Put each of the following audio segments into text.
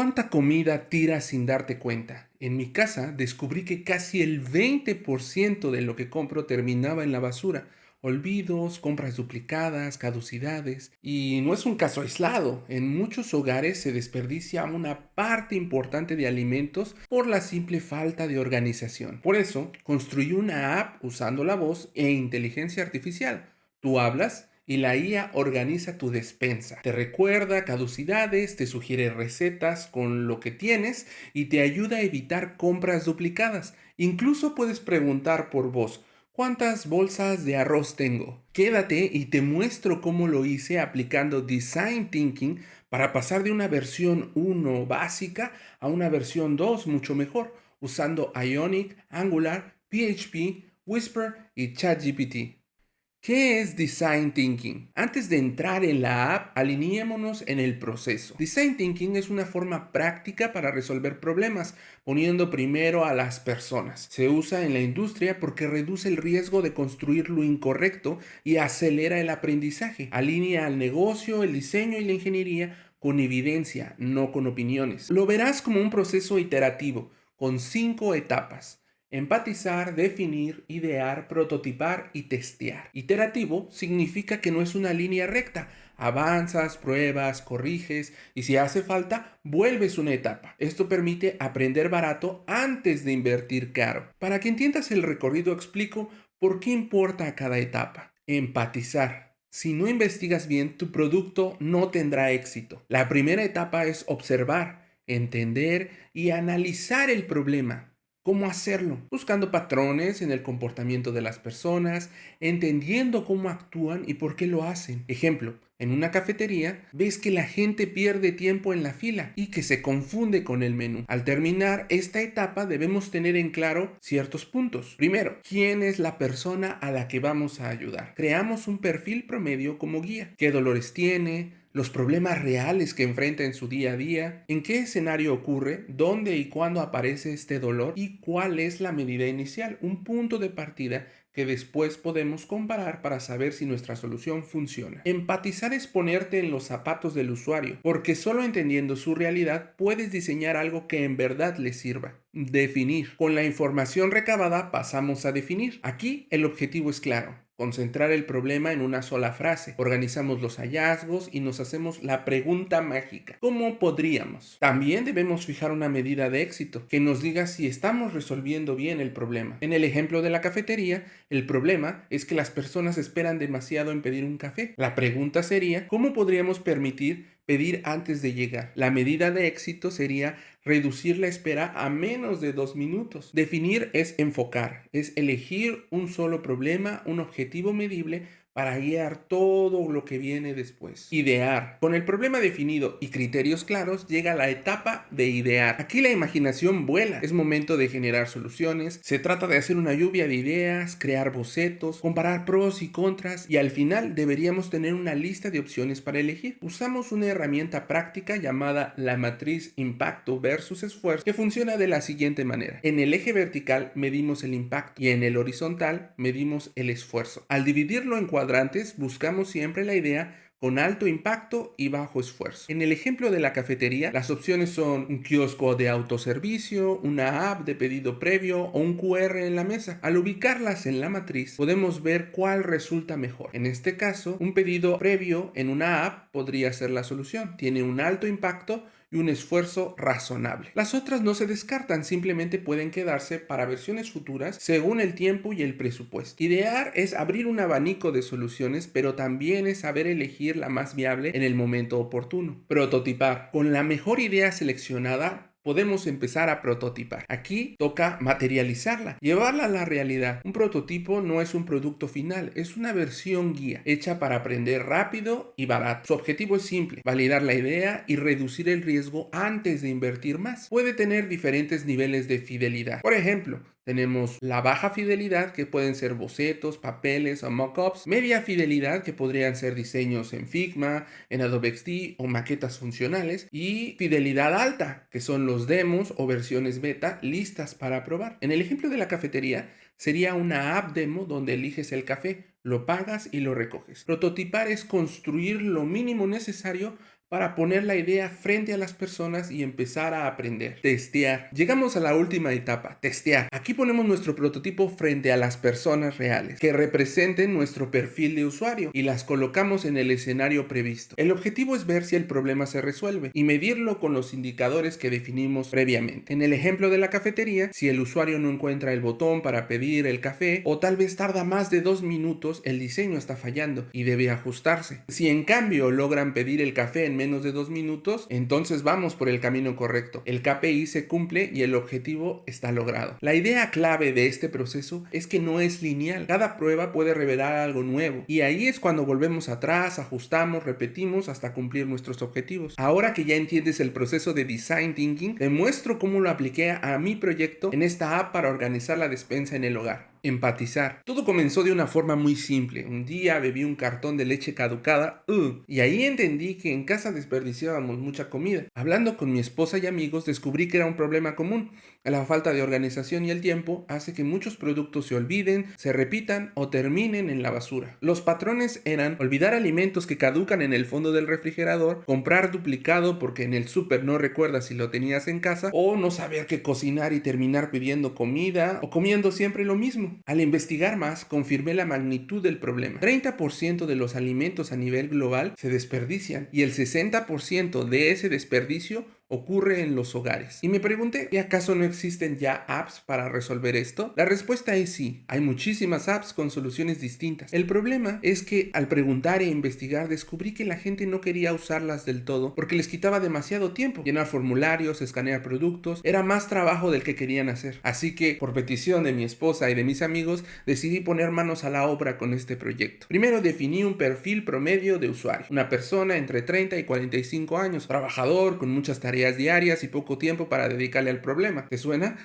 ¿Cuánta comida tiras sin darte cuenta? En mi casa descubrí que casi el 20% de lo que compro terminaba en la basura. Olvidos, compras duplicadas, caducidades. Y no es un caso aislado. En muchos hogares se desperdicia una parte importante de alimentos por la simple falta de organización. Por eso, construí una app usando la voz e inteligencia artificial. Tú hablas y la IA organiza tu despensa. Te recuerda caducidades, te sugiere recetas con lo que tienes y te ayuda a evitar compras duplicadas. Incluso puedes preguntar por voz: ¿cuántas bolsas de arroz tengo? Quédate y te muestro cómo lo hice aplicando Design Thinking para pasar de una versión 1 básica a una versión 2 mucho mejor, usando Ionic, Angular, PHP, Whisper y ChatGPT. ¿Qué es Design Thinking? Antes de entrar en la app, alineémonos en el proceso. Design Thinking es una forma práctica para resolver problemas, poniendo primero a las personas. Se usa en la industria porque reduce el riesgo de construir lo incorrecto y acelera el aprendizaje. Alinea al negocio, el diseño y la ingeniería con evidencia, no con opiniones. Lo verás como un proceso iterativo, con 5 etapas: empatizar, definir, idear, prototipar y testear. Iterativo significa que no es una línea recta. Avanzas, pruebas, corriges y si hace falta, vuelves una etapa. Esto permite aprender barato antes de invertir caro. Para que entiendas el recorrido, explico por qué importa cada etapa. Empatizar. Si no investigas bien, tu producto no tendrá éxito. La primera etapa es observar, entender y analizar el problema. ¿Cómo hacerlo? Buscando patrones en el comportamiento de las personas, entendiendo cómo actúan y por qué lo hacen. Ejemplo, en una cafetería ves que la gente pierde tiempo en la fila y que se confunde con el menú. Al terminar esta etapa debemos tener en claro ciertos puntos. Primero, ¿quién es la persona a la que vamos a ayudar? Creamos un perfil promedio como guía. ¿Qué dolores tiene? Los problemas reales que enfrenta en su día a día, en qué escenario ocurre, dónde y cuándo aparece este dolor y cuál es la medida inicial, un punto de partida que después podemos comparar para saber si nuestra solución funciona. Empatizar es ponerte en los zapatos del usuario, porque solo entendiendo su realidad puedes diseñar algo que en verdad le sirva. Definir. Con la información recabada pasamos a definir. Aquí el objetivo es claro: concentrar el problema en una sola frase. Organizamos los hallazgos y nos hacemos la pregunta mágica: ¿cómo podríamos? También debemos fijar una medida de éxito que nos diga si estamos resolviendo bien el problema. En el ejemplo de la cafetería, el problema es que las personas esperan demasiado en pedir un café. La pregunta sería: ¿cómo podríamos permitir pedir antes de llegar? La medida de éxito sería reducir la espera a menos de 2 minutos. Definir es enfocar, es elegir un solo problema, un objetivo medible para guiar todo lo que viene después. Idear. Con el problema definido y criterios claros llega la etapa de idear. Aquí la imaginación vuela. Es momento de generar soluciones. Se trata de hacer una lluvia de ideas, crear bocetos, comparar pros y contras y al final deberíamos tener una lista de opciones para elegir. Usamos una herramienta práctica llamada la matriz impacto versus esfuerzo, que funciona de la siguiente manera: en el eje vertical medimos el impacto y en el horizontal medimos el esfuerzo. Al dividirlo en cuadrantes buscamos siempre la idea con alto impacto y bajo esfuerzo. En el ejemplo de la cafetería, las opciones son un kiosco de autoservicio, una app de pedido previo o un QR en la mesa. Al ubicarlas en la matriz, podemos ver cuál resulta mejor. En este caso, un pedido previo en una app podría ser la solución. Tiene un alto impacto y un esfuerzo razonable. Las otras no se descartan, simplemente pueden quedarse para versiones futuras según el tiempo y el presupuesto. Idear es abrir un abanico de soluciones, pero también es saber elegir la más viable en el momento oportuno. Prototipar. Con la mejor idea seleccionada, podemos empezar a prototipar. Aquí toca materializarla, llevarla a la realidad. Un prototipo no es un producto final, es una versión guía, hecha para aprender rápido y barato. Su objetivo es simple: validar la idea y reducir el riesgo antes de invertir más. Puede tener diferentes niveles de fidelidad. Por ejemplo, tenemos la baja fidelidad, que pueden ser bocetos, papeles o mockups. Media fidelidad, que podrían ser diseños en Figma, en Adobe XD o maquetas funcionales. Y fidelidad alta, que son los demos o versiones beta listas para probar. En el ejemplo de la cafetería, sería una app demo donde eliges el café, lo pagas y lo recoges. Prototipar es construir lo mínimo necesario para poner la idea frente a las personas y empezar a aprender. Testear. Llegamos a la última etapa, testear. Aquí ponemos nuestro prototipo frente a las personas reales, que representen nuestro perfil de usuario, y las colocamos en el escenario previsto. El objetivo es ver si el problema se resuelve y medirlo con los indicadores que definimos previamente. En el ejemplo de la cafetería, si el usuario no encuentra el botón para pedir el café o tal vez tarda más de 2 minutos, el diseño está fallando y debe ajustarse. Si en cambio logran pedir el café en menos de 2 minutos, entonces vamos por el camino correcto. El KPI se cumple y el objetivo está logrado. La idea clave de este proceso es que no es lineal. Cada prueba puede revelar algo nuevo y ahí es cuando volvemos atrás, ajustamos, repetimos hasta cumplir nuestros objetivos. Ahora que ya entiendes el proceso de Design Thinking, te muestro cómo lo apliqué a mi proyecto en esta app para organizar la despensa en el hogar. Empatizar. Todo comenzó de una forma muy simple. Un día bebí un cartón de leche caducada y ahí entendí que en casa desperdiciábamos mucha comida. Hablando con mi esposa y amigos, descubrí que era un problema común. La falta de organización y el tiempo hace que muchos productos se olviden, se repitan o terminen en la basura. Los patrones eran olvidar alimentos que caducan en el fondo del refrigerador, comprar duplicado porque en el súper no recuerdas si lo tenías en casa, o no saber qué cocinar y terminar pidiendo comida o comiendo siempre lo mismo. Al investigar más, confirmé la magnitud del problema. 30% de los alimentos a nivel global se desperdician y el 60% de ese desperdicio ocurre en los hogares. Y me pregunté, ¿y acaso no existen ya apps para resolver esto? La respuesta es sí, hay muchísimas apps con soluciones distintas. El problema es que al preguntar e investigar descubrí que la gente no quería usarlas del todo porque les quitaba demasiado tiempo. Llenar formularios, escanear productos, era más trabajo del que querían hacer. Así que, por petición de mi esposa y de mis amigos, decidí poner manos a la obra con este proyecto. Primero definí un perfil promedio de usuario. Una persona entre 30 y 45 años, trabajador, con muchas tareas diarias y poco tiempo para dedicarle al problema. ¿Te suena?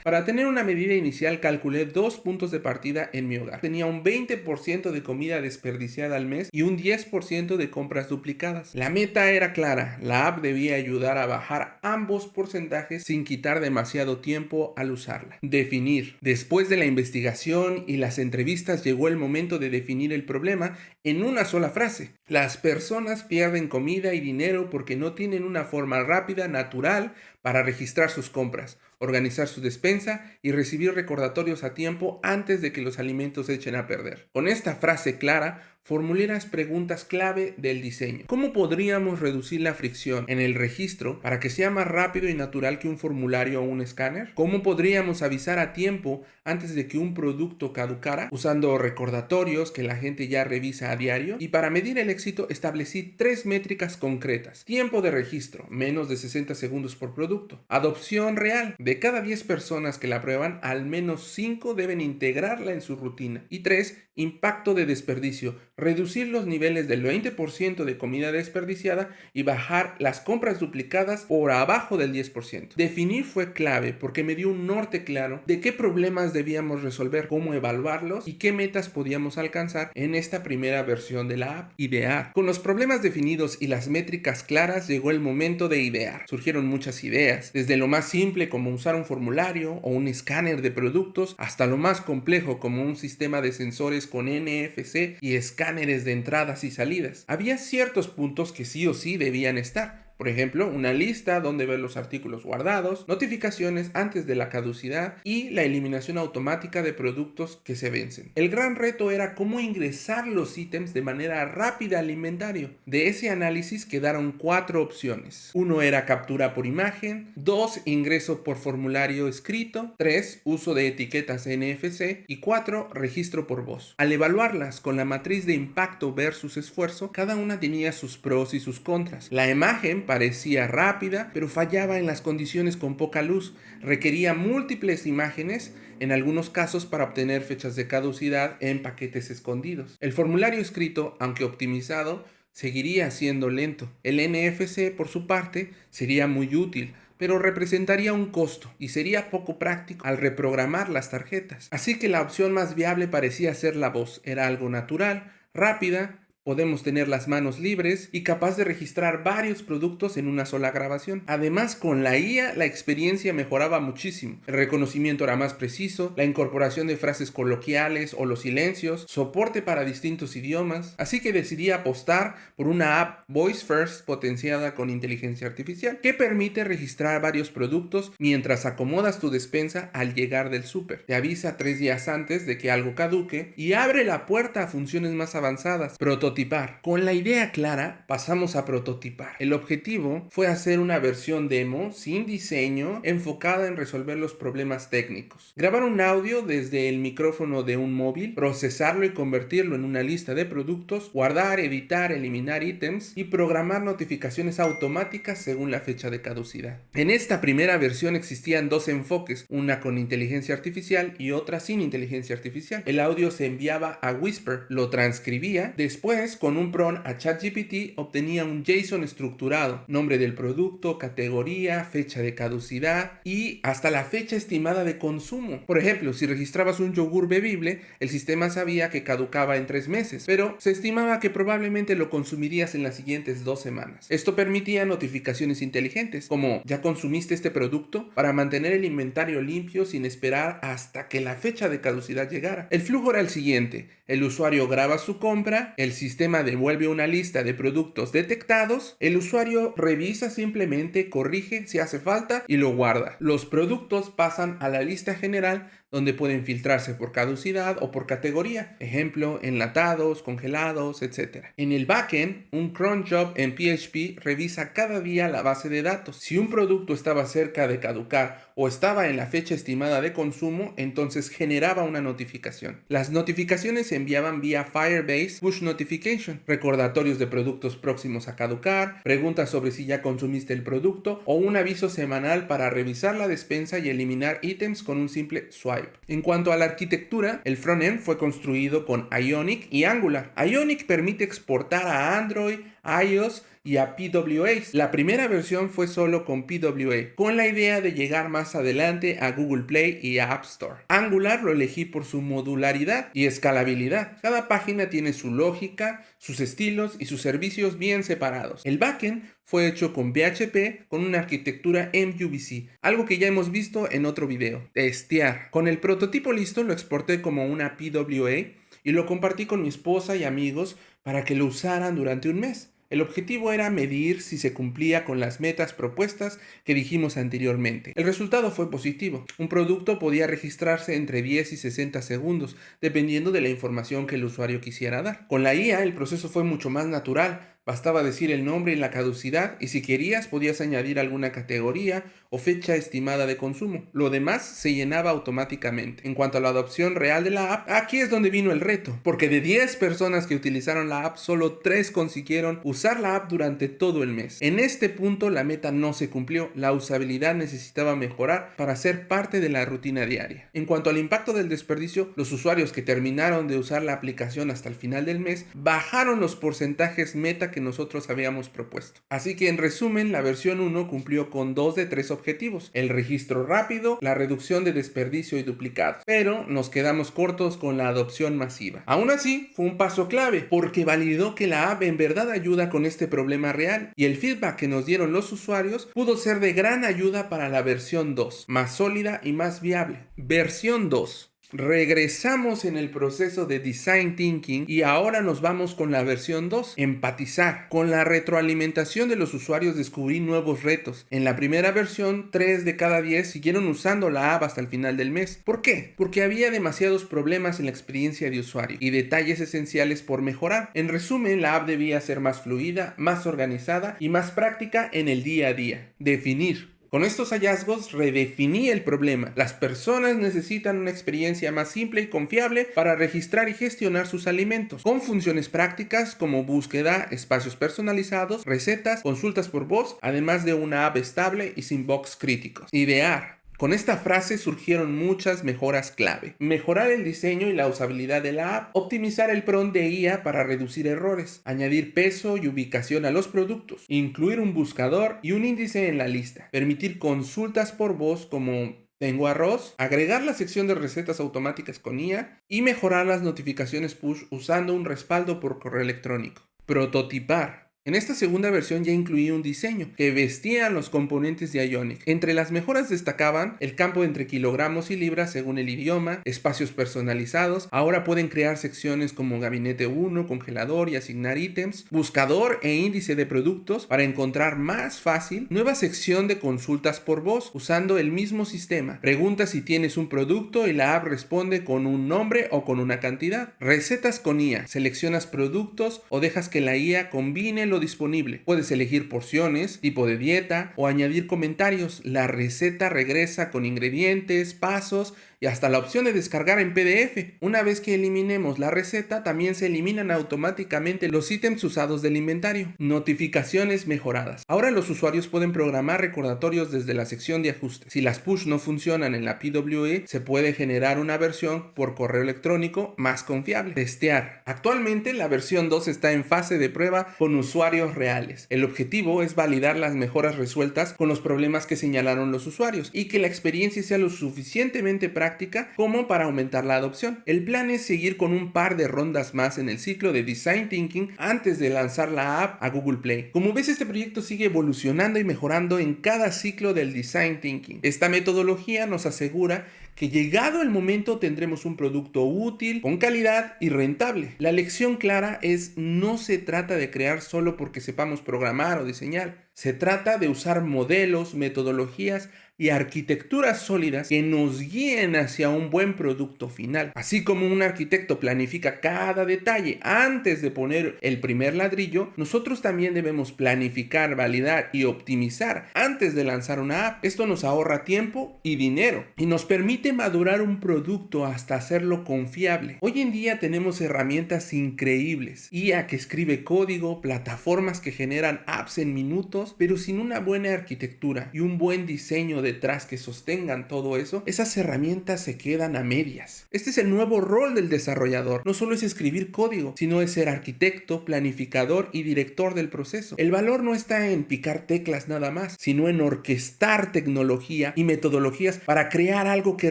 Para tener una medida inicial calculé 2 puntos de partida en mi hogar. Tenía un 20% de comida desperdiciada al mes y un 10% de compras duplicadas. La meta era clara. La app debía ayudar a bajar ambos porcentajes sin quitar demasiado tiempo al usarla. Definir. Después de la investigación y las entrevistas llegó el momento de definir el problema en una sola frase. Las personas pierden comida y dinero porque no tienen una forma rápida, natural, para registrar sus compras, organizar su despensa y recibir recordatorios a tiempo antes de que los alimentos se echen a perder. Con esta frase clara, formulé las preguntas clave del diseño. ¿Cómo podríamos reducir la fricción en el registro para que sea más rápido y natural que un formulario o un escáner? ¿Cómo podríamos avisar a tiempo antes de que un producto caducara usando recordatorios que la gente ya revisa a diario? Y para medir el éxito establecí 3 métricas concretas. Tiempo de registro, menos de 60 segundos por producto. Adopción real, de cada 10 personas que la prueban, al menos 5 deben integrarla en su rutina. Y 3, impacto de desperdicio, reducir los niveles del 20% de comida desperdiciada y bajar las compras duplicadas por abajo del 10%. Definir fue clave porque me dio un norte claro de qué problemas debíamos resolver, cómo evaluarlos y qué metas podíamos alcanzar en esta primera versión de la app. Idear. Con los problemas definidos y las métricas claras llegó el momento de idear. Surgieron muchas ideas, desde lo más simple como usar un formulario o un escáner de productos hasta lo más complejo como un sistema de sensores con NFC y escáneres de entradas y salidas. Había ciertos puntos que sí o sí debían estar. Por ejemplo, una lista donde ver los artículos guardados, notificaciones antes de la caducidad y la eliminación automática de productos que se vencen. El gran reto era cómo ingresar los ítems de manera rápida al inventario. De ese análisis quedaron 4 opciones. 1 era captura por imagen, 2 ingreso por formulario escrito, 3 uso de etiquetas NFC y 4 registro por voz. Al evaluarlas con la matriz de impacto versus esfuerzo, cada una tenía sus pros y sus contras. La imagen parecía rápida, pero fallaba en las condiciones con poca luz. Requería múltiples imágenes, en algunos casos para obtener fechas de caducidad en paquetes escondidos. El formulario escrito, aunque optimizado, seguiría siendo lento. El NFC, por su parte, sería muy útil, pero representaría un costo y sería poco práctico al reprogramar las tarjetas. Así que la opción más viable parecía ser la voz. Era algo natural, rápida, Podemos tener las manos libres y capaz de registrar varios productos en una sola grabación. Además, con la IA la experiencia mejoraba muchísimo. El reconocimiento era más preciso, la incorporación de frases coloquiales o los silencios, soporte para distintos idiomas. Así que decidí apostar por una app Voice First potenciada con inteligencia artificial que permite registrar varios productos mientras acomodas tu despensa al llegar del súper. Te avisa 3 días antes de que algo caduque y abre la puerta a funciones más avanzadas. Prototipar. Con la idea clara, pasamos a prototipar. El objetivo fue hacer una versión demo sin diseño enfocada en resolver los problemas técnicos. Grabar un audio desde el micrófono de un móvil, procesarlo y convertirlo en una lista de productos, guardar, editar, eliminar ítems y programar notificaciones automáticas según la fecha de caducidad. En esta primera versión existían 2 enfoques, una con inteligencia artificial y otra sin inteligencia artificial. El audio se enviaba a Whisper, lo transcribía, después con un prompt a ChatGPT obtenía un JSON estructurado, nombre del producto, categoría, fecha de caducidad y hasta la fecha estimada de consumo. Por ejemplo, si registrabas un yogur bebible, el sistema sabía que caducaba en 3 meses, pero se estimaba que probablemente lo consumirías en las siguientes 2 semanas. Esto permitía notificaciones inteligentes, como ¿ya consumiste este producto?, para mantener el inventario limpio sin esperar hasta que la fecha de caducidad llegara. El flujo era el siguiente: el usuario graba su compra, el sistema devuelve una lista de productos detectados, el usuario revisa simplemente, corrige si hace falta y lo guarda. Los productos pasan a la lista general, donde pueden filtrarse por caducidad o por categoría, ejemplo, enlatados, congelados, etc. En el backend, un cron job en PHP revisa cada día la base de datos. Si un producto estaba cerca de caducar o estaba en la fecha estimada de consumo, entonces generaba una notificación. Las notificaciones se enviaban vía Firebase Push Notification, recordatorios de productos próximos a caducar, preguntas sobre si ya consumiste el producto o un aviso semanal para revisar la despensa y eliminar ítems con un simple swipe. En cuanto a la arquitectura, el frontend fue construido con Ionic y Angular. Ionic permite exportar a Android, iOS y a PWA. La primera versión fue solo con PWA, con la idea de llegar más adelante a Google Play y a App Store. Angular lo elegí por su modularidad y escalabilidad. Cada página tiene su lógica, sus estilos y sus servicios bien separados. El backend fue hecho con PHP con una arquitectura MVC, algo que ya hemos visto en otro video. Testear. Con el prototipo listo lo exporté como una PWA y lo compartí con mi esposa y amigos para que lo usaran durante un mes. El objetivo era medir si se cumplía con las metas propuestas que dijimos anteriormente. El resultado fue positivo. Un producto podía registrarse entre 10 y 60 segundos, dependiendo de la información que el usuario quisiera dar. Con la IA el proceso fue mucho más natural. Bastaba decir el nombre y la caducidad, y si querías podías añadir alguna categoría o fecha estimada de consumo. Lo demás se llenaba automáticamente. En cuanto a la adopción real de la app, aquí es donde vino el reto, porque de 10 personas que utilizaron la app, solo 3 consiguieron usar la app durante todo el mes. En este punto la meta no se cumplió, la usabilidad necesitaba mejorar para ser parte de la rutina diaria. En cuanto al impacto del desperdicio, los usuarios que terminaron de usar la aplicación hasta el final del mes bajaron los porcentajes meta que nosotros habíamos propuesto. Así que en resumen, la versión 1 cumplió con 2 de 3 objetivos: el registro rápido, la reducción de desperdicio y duplicados, pero nos quedamos cortos con la adopción masiva. Aún así, fue un paso clave porque validó que la app en verdad ayuda con este problema real, y el feedback que nos dieron los usuarios pudo ser de gran ayuda para la versión 2, más sólida y más viable. Versión 2. Regresamos en el proceso de Design Thinking y ahora nos vamos con la versión 2, empatizar. Con la retroalimentación de los usuarios descubrí nuevos retos. En la primera versión, 3 de cada 10 siguieron usando la app hasta el final del mes. ¿Por qué? Porque había demasiados problemas en la experiencia de usuario y detalles esenciales por mejorar. En resumen, la app debía ser más fluida, más organizada y más práctica en el día a día. Definir. Con estos hallazgos redefiní el problema. Las personas necesitan una experiencia más simple y confiable para registrar y gestionar sus alimentos, con funciones prácticas como búsqueda, espacios personalizados, recetas, consultas por voz, además de una app estable y sin bugs críticos. Idear. Con esta frase surgieron muchas mejoras clave. Mejorar el diseño y la usabilidad de la app, optimizar el prompt de IA para reducir errores, añadir peso y ubicación a los productos, incluir un buscador y un índice en la lista, permitir consultas por voz como Tengo arroz, agregar la sección de recetas automáticas con IA y mejorar las notificaciones push usando un respaldo por correo electrónico. Prototipar. En esta segunda versión ya incluí un diseño que vestía los componentes de Ionic. Entre las mejoras destacaban el campo entre kilogramos y libras según el idioma, espacios personalizados, ahora pueden crear secciones como gabinete 1, congelador y asignar ítems, buscador e índice de productos para encontrar más fácil, nueva sección de consultas por voz usando el mismo sistema. Pregunta si tienes un producto y la app responde con un nombre o con una cantidad. Recetas con IA, seleccionas productos o dejas que la IA combine lo disponible. Puedes elegir porciones, tipo de dieta o añadir comentarios. La receta regresa con ingredientes, pasos y hasta la opción de descargar en PDF. Una vez que eliminemos la receta, también se eliminan automáticamente los ítems usados del inventario. Notificaciones mejoradas. Ahora los usuarios pueden programar recordatorios desde la sección de ajustes. Si las push no funcionan en la PWE, se puede generar una versión por correo electrónico más confiable. Testear. Actualmente la versión 2 está en fase de prueba con usuarios reales. El objetivo es validar las mejoras resueltas con los problemas que señalaron los usuarios y que la experiencia sea lo suficientemente práctica como para aumentar la adopción. El plan es seguir con un par de rondas más en el ciclo de Design Thinking antes de lanzar la app a Google Play. Como ves, este proyecto sigue evolucionando y mejorando en cada ciclo del Design Thinking. Esta metodología nos asegura que llegado el momento tendremos un producto útil, con calidad y rentable. La lección clara es: no se trata de crear solo porque sepamos programar o diseñar. Se trata de usar modelos, metodologías y arquitecturas sólidas que nos guíen hacia un buen producto final. Así como un arquitecto planifica cada detalle antes de poner el primer ladrillo, nosotros también debemos planificar, validar y optimizar antes de lanzar una app. Esto nos ahorra tiempo y dinero y nos permite madurar un producto hasta hacerlo confiable. Hoy en día tenemos herramientas increíbles: IA que escribe código, plataformas que generan apps en minutos, pero sin una buena arquitectura y un buen diseño detrás que sostengan todo eso, esas herramientas se quedan a medias. Este es el nuevo rol del desarrollador. No solo es escribir código, sino es ser arquitecto, planificador y director del proceso. El valor no está en picar teclas nada más, sino en orquestar tecnología y metodologías para crear algo que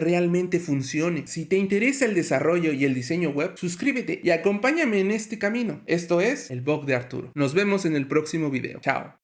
realmente funcione. Si te interesa el desarrollo y el diseño web, suscríbete y acompáñame en este camino. Esto es El Bug de Arturo. Nos vemos en el próximo video. Chao.